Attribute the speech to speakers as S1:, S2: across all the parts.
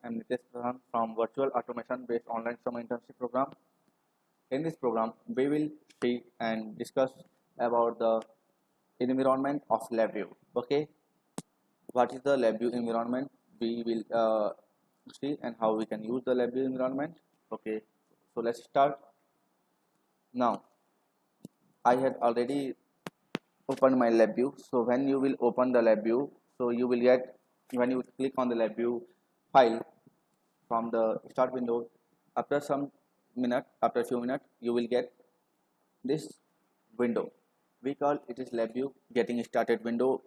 S1: I'm Nitesh Pradhan from Virtual Automation Based Online Summer Internship Program. In this program, we will see and discuss about the environment of LabVIEW. Okay, what is the LabVIEW environment? We will see and how we can use the LabVIEW environment. Okay, so let's start. Now, I had already opened my LabVIEW. So when you will open the LabVIEW, so you will get, when you click on the LabVIEW file from the start window, after a few minutes, you will get this window. We call it is LabVIEW getting started window,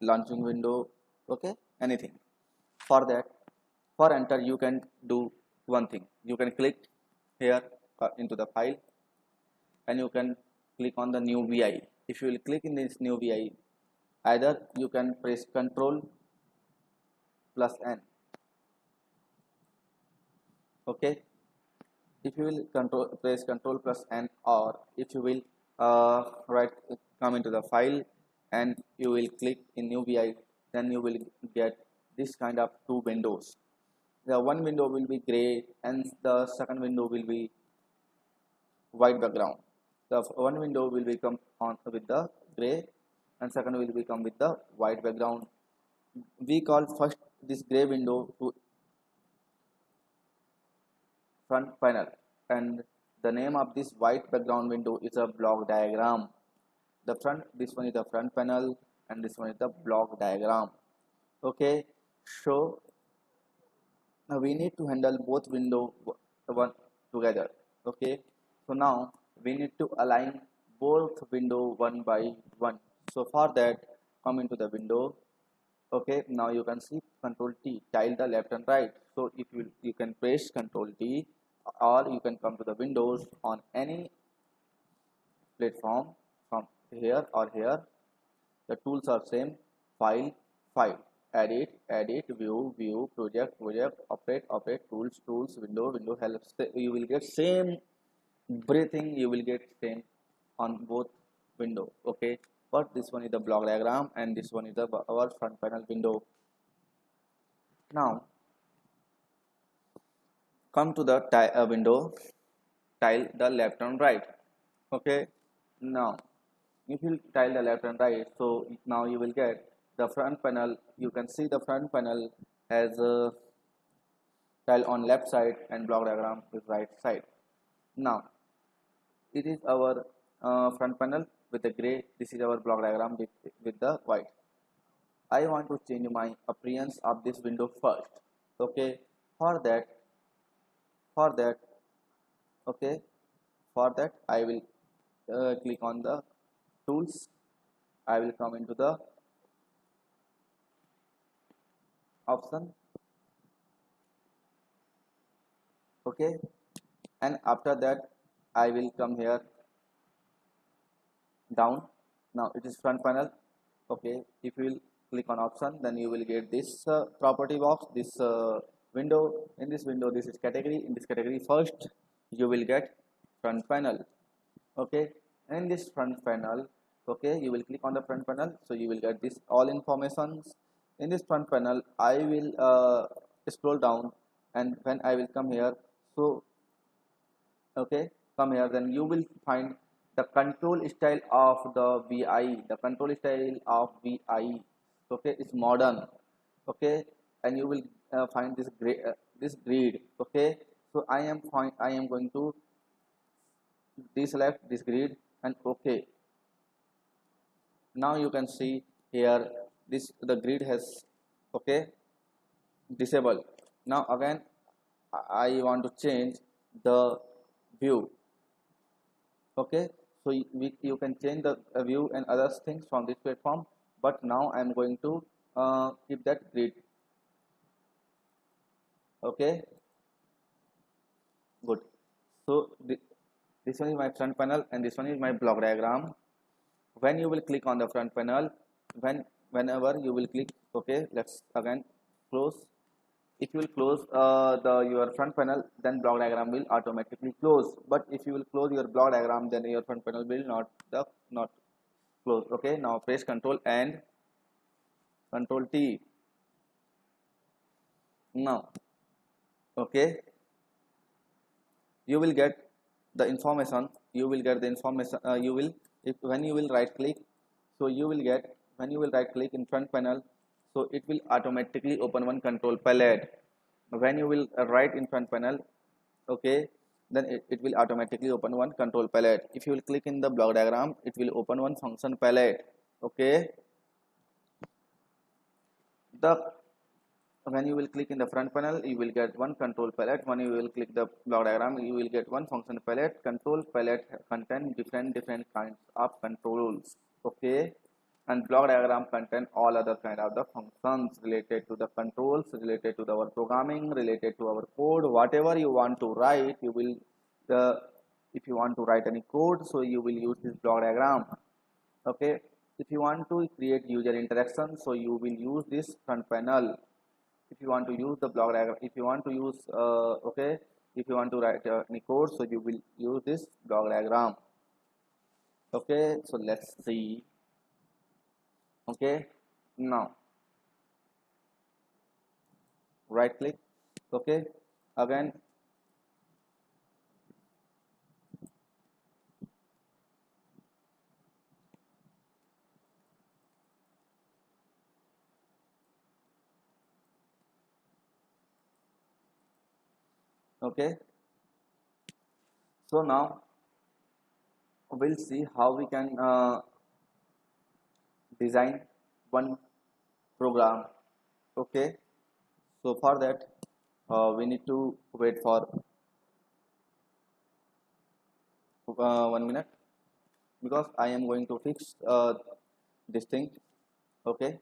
S1: launching window, okay, anything. For that, for enter, you can do one thing. You can click here into the file, and you can click on the new VI. If you will click in this new VI, either you can press Ctrl plus N. Okay, if you will press Ctrl plus N, or if you will come into the file and you will click in new VI, then you will get this kind of two windows. The one window will be gray and the second window will be white background. The one window will become on with the gray and second will become with the white background. We call first this gray window to front panel, and the name of this white background window is a block diagram. This one is the front panel and this one is the block diagram. Okay, so now we need to handle both window one together. Okay, so now we need to align both window one by one. So for that, come into the window. Okay, now you can see Control T, tile the left and right. So if you can press Control T, or you can come to the windows on any platform from here or here. The tools are same: file, edit, view, project, operate, tools, window, help. You will get same everything. You will get same on both window. Okay, but this one is the block diagram and this one is the our front panel window. Now come to the window, tile the left and right. Okay, now if you tile the left and right, so now you will get the front panel. You can see the front panel has a tile on left side and block diagram is right side. Now it is our front panel with the gray. This is our block diagram with the white. I want to change my appearance of this window first. Okay, for that okay, for that I will click on the tools. I will come into the option. Okay, and after that I will come here down. Now it is front panel. Okay, if you will click on option, then you will get this property box, this window. In this window, this is category. In this category, first you will get front panel. Okay, in this front panel, okay, you will click on the front panel, so you will get this all informations. In this front panel, I will scroll down, and when I will come here, so okay, come here, then you will find the control style of the VI. The control style of VI, okay, is modern. Okay, and you will find this grid. Okay, so I am going to deselect this grid and okay. Now you can see here the grid has okay disabled. Now again I want to change the view. Okay, so you can change the view and other things from this platform, but now I am going to keep that grid. Okay, good. So this one is my front panel and this one is my block diagram. When you will click on the front panel, whenever you will click, okay, let's again close. If you will close your front panel, then block diagram will automatically close. But if you will close your block diagram, then your front panel will not close. Okay, now press Control and Control T. Now Okay, you will get the information, you will, if when you will right click, so you will get, when you will right click in front panel, so it will automatically open one control palette. When you will right in front panel, okay, then it will automatically open one control palette. If you will click in the block diagram, it will open one function palette. Okay, the when you will click in the front panel, you will get one control palette. When you will click the block diagram, you will get one function palette. Control palette contain different kinds of controls. Okay, and block diagram contain all other kind of the functions related to the controls, related to our programming, related to our code. Whatever you want to write, you will if you want to write any code, so you will use this block diagram. Okay, if you want to create user interaction, so you will use this front panel. If you want to use the block diagram, if you want to use okay, if you want to write any code, so you will use this block diagram. Okay, so let's see. Okay, now right click. Okay, again, okay, so now we'll see how we can design one program. Okay, so for that we need to wait for 1 minute, because I am going to fix this thing. Okay,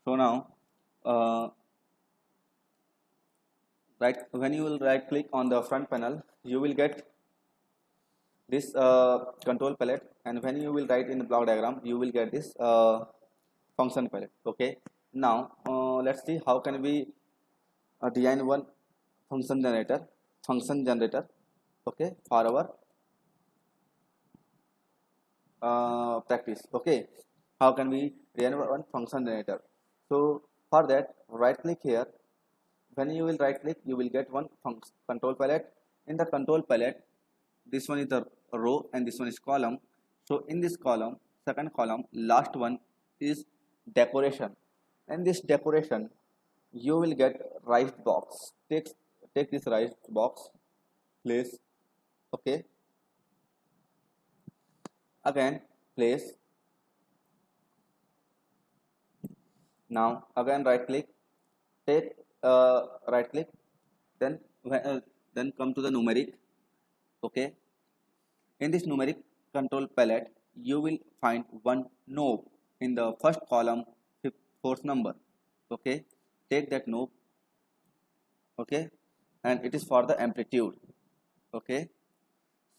S1: so now right, when you will right click on the front panel, you will get this control palette, and when you will write in the block diagram, you will get this function palette. Okay, now let's see how can we design one function generator. Okay, for our practice. Okay, how can we design one function generator? So for that, right click here. When you will right click, you will get one control palette. In the control palette, this one is the row and this one is column. So in this column, second column, last one is decoration. And this decoration, you will get raised box. Take this raised box, place. Okay, again place. Now again right click, take right click, then then come to the numeric. Okay, in this numeric control palette, you will find one knob in the first column, fourth number. Okay, take that knob. Okay, and it is for the amplitude. Okay,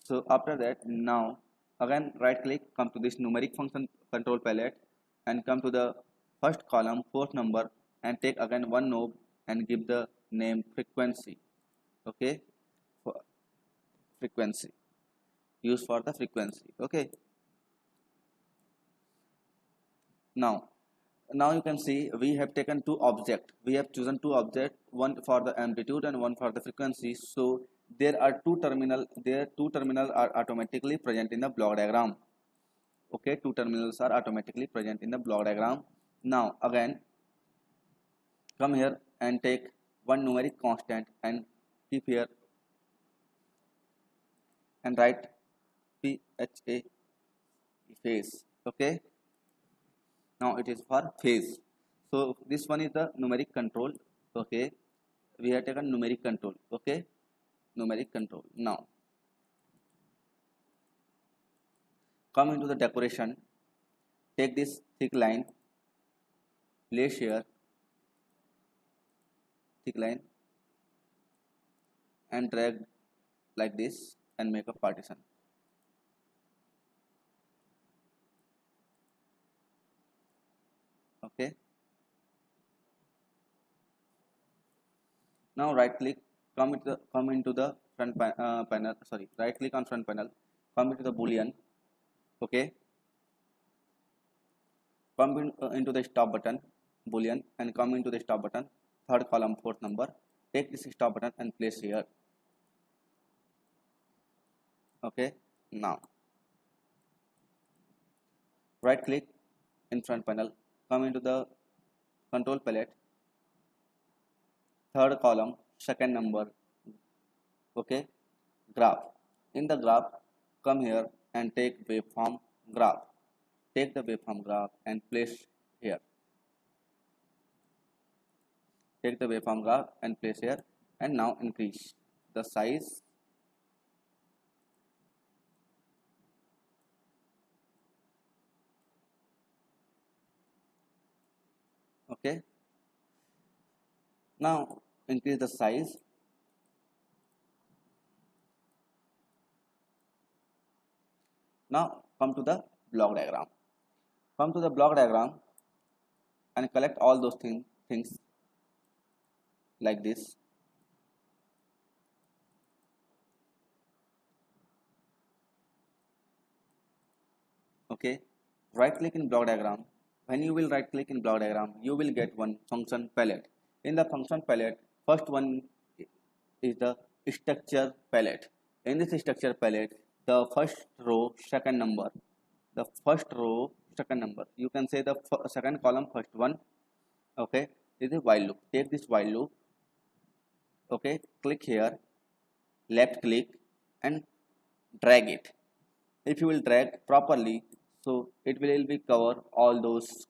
S1: so after that, now again right click, come to this numeric function control palette, and come to the first column, fourth number, and take again one knob and give the name frequency. Okay, for frequency, use for the frequency. Okay, now you can see we have taken two objects. We have chosen two objects, one for the amplitude and one for the frequency. So there are two terminals are automatically present in the block diagram. Okay, two terminals are automatically present in the block diagram. Now again come here and take one numeric constant and keep here and write PHA phase. Okay, now it is for phase. So this one is the numeric control. Okay, we have taken numeric control. Okay, numeric control. Now come into the decoration, take this thick line, place here thick line, and drag like this and make a partition. Okay, now right click, come into the front panel. Sorry, right click on front panel, come into the boolean. Okay, come into the stop button, boolean, and come into the stop button. third column, fourth number. Take this stop button and place here. Okay, now right click in front panel, come into the control palette, third column, second number. Okay, graph. In the graph, come here and take waveform graph. Take the waveform graph and place here. Take the waveform graph and place here, and now increase the size. Okay, now increase the size. Now come to the block diagram. Come to the block diagram and collect all those things like this. Okay, right click in block diagram. When you will right click in block diagram, you will get one function palette. In the function palette, first one is the structure palette. In this structure palette, the first row, second number, the first row, second number, you can say the second column, first one. Okay, this is while loop. Take this while loop. Okay, click here, left click and drag it. If you will drag properly, so it will be cover all those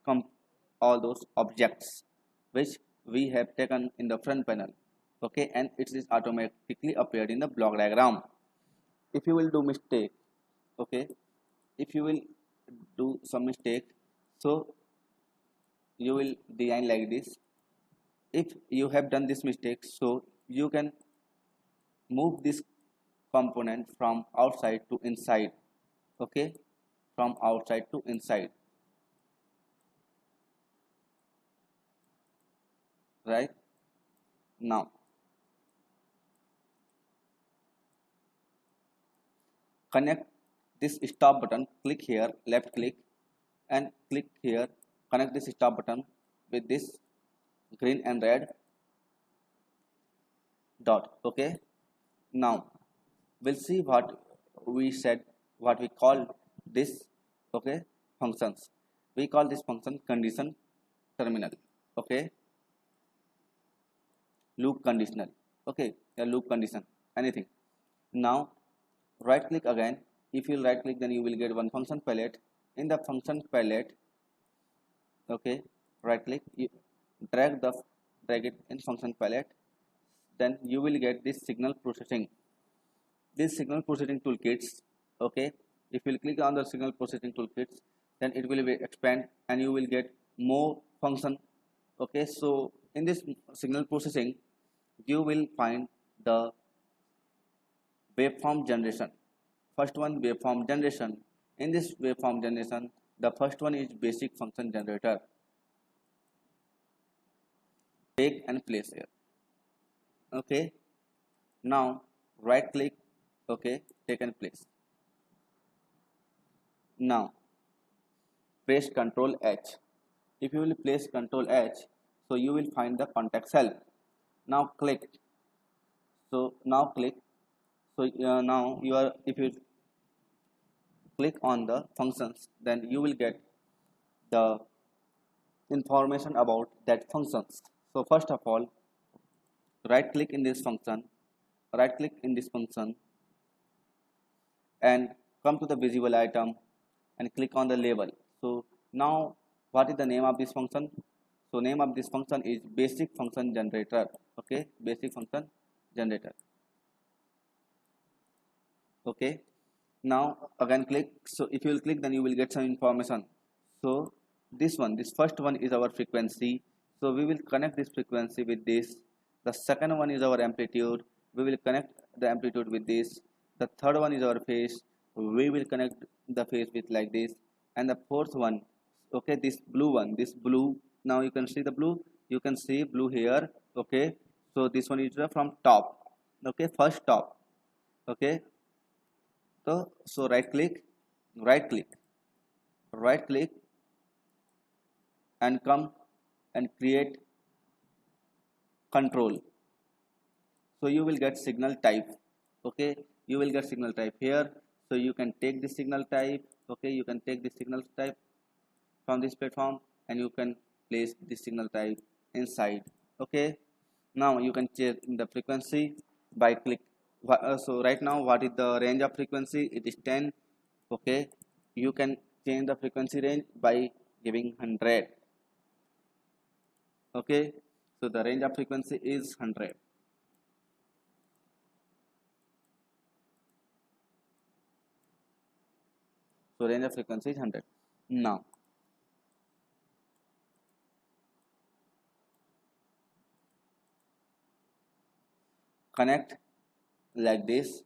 S1: objects which we have taken in the front panel. Okay, and it is automatically appeared in the block diagram. If you will do mistake, okay, if you will do some mistake, so you will design like this. If you have done this mistake, so you can move this component from outside to inside. Okay, from outside to inside, right? Now connect this stop button, click here, left click and click here, connect this stop button with this green and red dot. Okay, now we'll see what we said, what we call this. Okay, functions, we call this function condition terminal. Okay, loop conditional. Okay, a loop condition, anything. Now right click again. If you right click, then you will get one function palette. In the function palette, okay, right click, you drag it in function palette, then you will get this signal processing, this signal processing toolkits. Okay, if you will click on the signal processing toolkits, then it will be expand and you will get more function. Okay, so in this signal processing, you will find the waveform generation. First one, waveform generation. In this waveform generation, the first one is basic function generator. Take and place here. Okay, now right click. Okay, take and place. Now press Ctrl H. If you will place Ctrl H, so you will find the context cell. Now click. So now click. So now you are, if you click on the functions, then you will get the information about that functions. So first of all, right click in this function, right click in this function and come to the visible item and click on the label. So now what is the name of this function? So name of this function is basic function generator. Okay, basic function generator. Okay, now again click. So if you will click, then you will get some information. So this one, this first one is our frequency. So we will connect this frequency with this. The second one is our amplitude. We will connect the amplitude with this. The third one is our phase. We will connect the phase with like this. And the fourth one, okay, this blue one, this blue. Now you can see the blue. You can see blue here. Okay, so this one is from top. Okay, first top. Okay, so right click, right click, right click and come and create control. So you will get signal type. Okay, you will get signal type here. So you can take the signal type. Okay, you can take the signal type from this platform and you can place the signal type inside. Okay, now you can change the frequency by click. So right now what is the range of frequency? It is 10. Okay, you can change the frequency range by giving 100. Okay, so the range of frequency is 100. So range of frequency is 100. Now connect like this.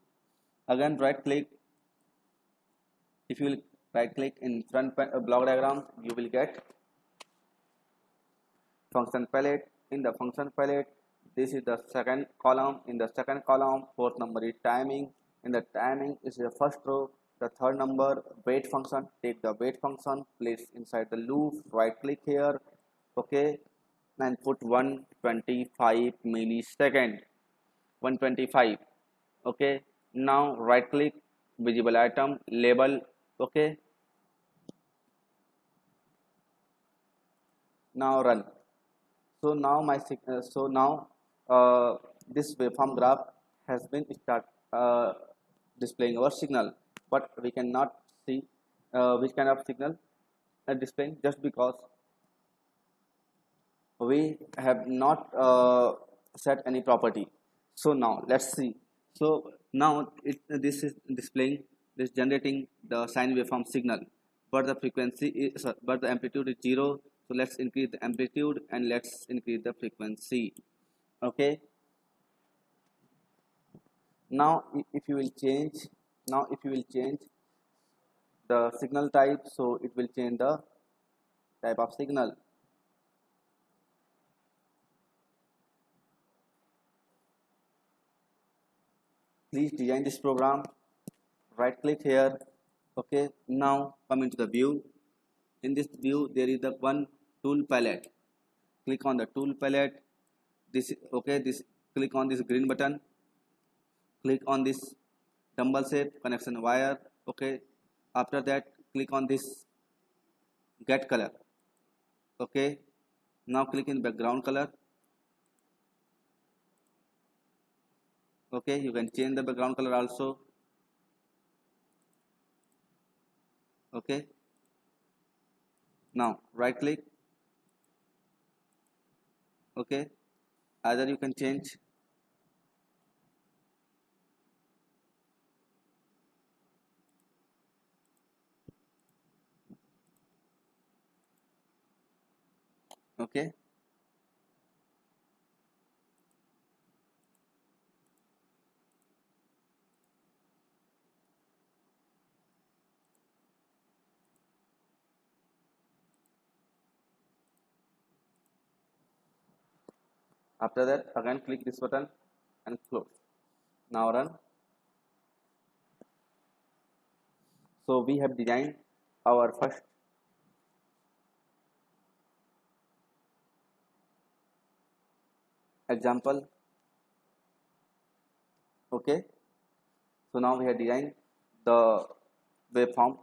S1: Again right click. If you will right click in front block diagram, you will get function palette. In the function palette, this is the second column. In the second column, fourth number is timing. In the timing is the first row. The third number, wait function. Take the wait function, place inside the loop, right click here. Okay, and put 125 millisecond. 125. Okay, now right click, visible item, label. Okay, now run. So now this waveform graph has been start displaying our signal, but we cannot see which kind of signal displaying, just because we have not set any property. So now let's see. So now this is displaying, this generating the sine waveform signal, but the frequency is but the amplitude is 0. So let's increase the amplitude and let's increase the frequency. Okay, now if you will change, the signal type, so it will change the type of signal. Please design this program. Right click here. Okay, now come into the view. In this view there is the one tool palette. Click on the tool palette. This okay, this click on this green button. Click on this dumbbell shape connection wire. Okay, after that click on this get color. Okay, now click in background color. Okay, you can change the background color also. Okay, now right click. Okay, either you can change. Okay, after that again click this button and close. Now run. So we have designed our first example. Okay, so now we have designed the waveform,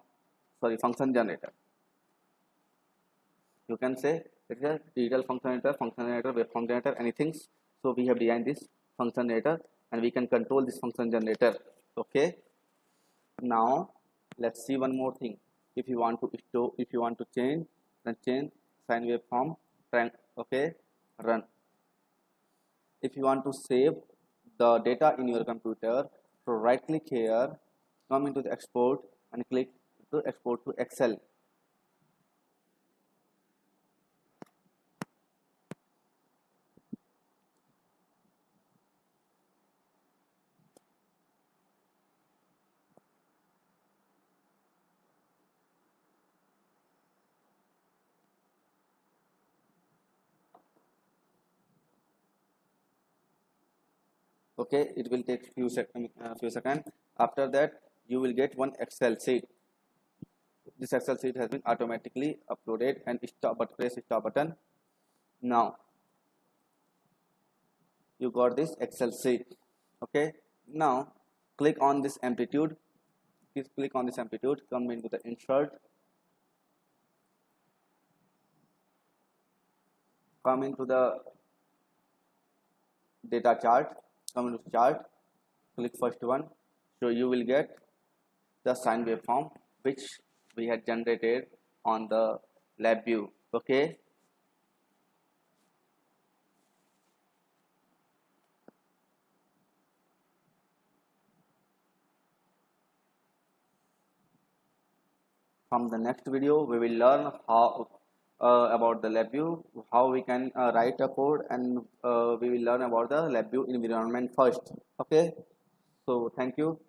S1: function generator. You can say it is a digital function generator, waveform generator, anything. So we have designed this function generator and we can control this function generator. Okay, now let's see one more thing. If you want to change, then change sine waveform. Okay, run. If you want to save the data in your computer, so right click here, come into the export and click to export to Excel. Okay, it will take few seconds. After that you will get one Excel sheet. This Excel sheet has been automatically uploaded, and press stop button. Now you got this Excel sheet. Okay, now click on this amplitude. Please click on this amplitude, come into the insert, come into the data chart, come into chart, click first one. So you will get the sine waveform which we had generated on the lab view. Okay, from the next video we will learn how about the lab view, how we can write a code, and we will learn about the lab view environment first. Okay, so thank you.